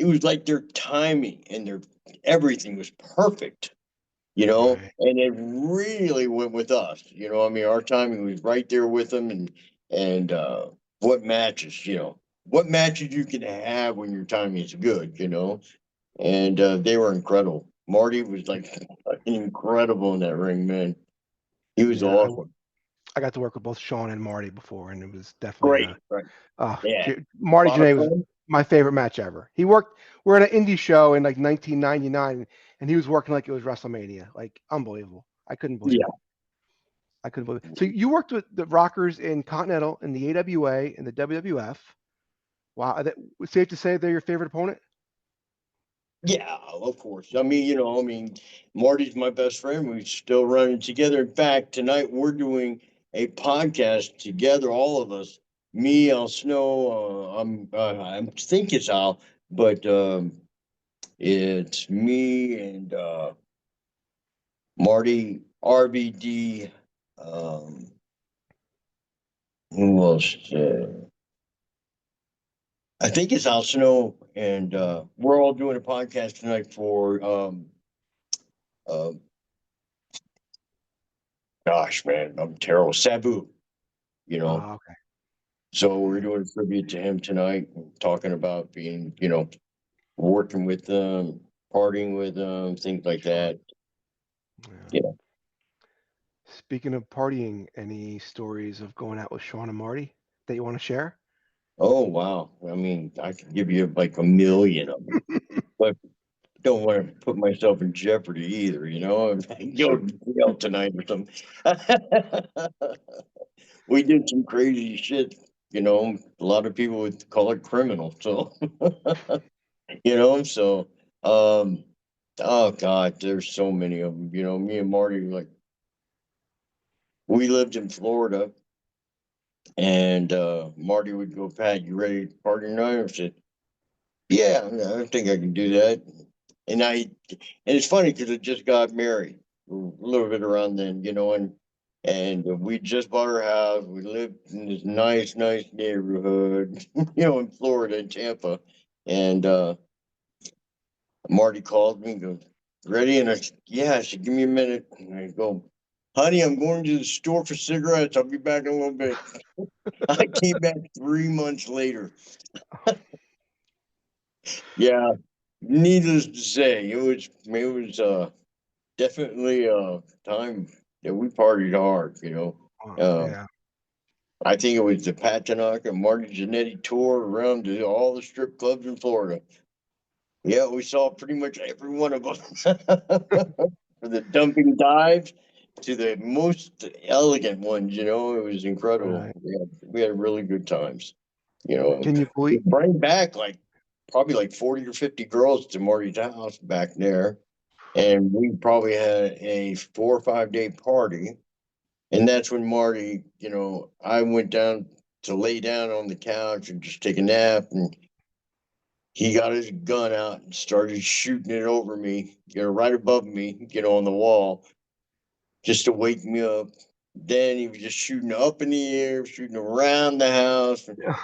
it was like their timing and their everything was perfect, Right. and it really went with us. I mean, our timing was right there with them, and what matches, what matches you can have when your timing is good, and they were incredible. Marty was like incredible in that ring, man. He was Yeah. awesome. I got to work with both Shawn and Marty before, and it was definitely Great, right? Yeah, Marty a lot of Jannetty was fun. my favorite match ever. We're at an indie show in like 1999, and he was working like it was WrestleMania. Like unbelievable. I couldn't believe Yeah. it. I couldn't believe it. So you worked with the Rockers in Continental, in the AWA, in the WWF. Wow, safe to say they're your favorite opponent? Yeah, of course. I mean, Marty's my best friend. We still running together. In fact, tonight we're doing a podcast together, all of us. Me, Al Snow. I think it's Al, but it's me and Marty, RBD. Um, who else? I think it's Al Snow, and we're all doing a podcast tonight for uh, gosh, man, I'm terrible. Sabu, you know. Oh, okay. So we're Yeah. doing a tribute to him tonight, talking about being, working with them, partying with them, things like Sure. that. Yeah. Yeah. Speaking of partying, any stories of going out with Shawn and Marty that you want to share? Oh wow. I mean, I could give you like a million of them, but don't want to put myself in jeopardy either. If I go Sure. to jail tonight or something. We did some crazy shit. A lot of people would call it criminal. So, so, um, oh God, there's so many of them. Me and Marty, like, we lived in Florida, and Marty would go, Pat, you ready to party tonight? I said, yeah, I think I can do that. And it's funny because I just got married a little bit around then, and we just bought our house. We lived in this nice, nice neighborhood, in Florida, in Tampa. And Marty called me and goes, ready? And I said, yeah. I said, give me a minute. And I go, honey, I'm going to the store for cigarettes. I'll be back in a little bit. I came back 3 months later. Yeah. Needless to say, it was definitely a time that we partied hard, Yeah. I think it was the Pat Tanaka Marty Jannetty tour around to all the strip clubs in Florida. Yeah, we saw pretty much every one of them. From the dumping dives to the most elegant ones, it was incredible. Right. We had really good times. Can you We believe? bring back like probably like 40 or 50 girls to Marty's house back there. And we probably had a 4 or 5 day party. And that's when Marty, I went down to lay down on the couch and just take a nap. And he got his gun out and started shooting it over me, right above me, on the wall, just to wake me up. Then he was just shooting up in the air, shooting around the house. Yeah.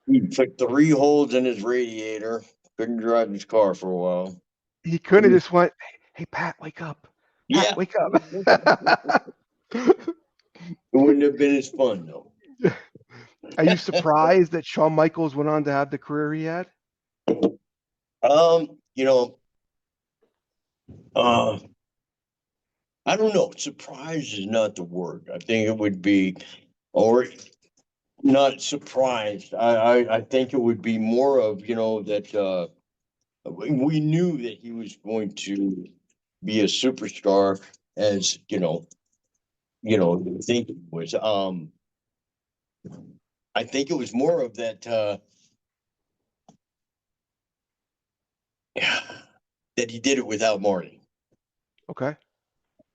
He put 3 holes in his radiator. Couldn't drive his car for a while. He could have just went, "Hey, Pat, wake up! Pat, Yeah, wake it up!" wouldn't have been as fun though. Are you surprised that Shawn Michaels went on to have the career he had? Um, you know, uh, I don't know. Surprise is not the word. I think it would be, or not surprised. I think it would be more of, that we knew that he was going to be a superstar, as I think it was. I think it was more of that. That he did it without Marty. Okay.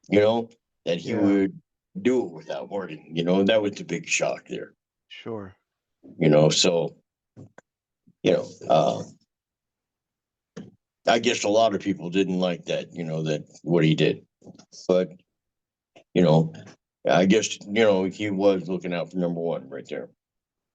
You know that he Yeah. would do it without Marty. That was the big shock there. Sure. So you know, uh, I guess a lot of people didn't like that. That what he did, but you know, I guess he was looking out for number one right there.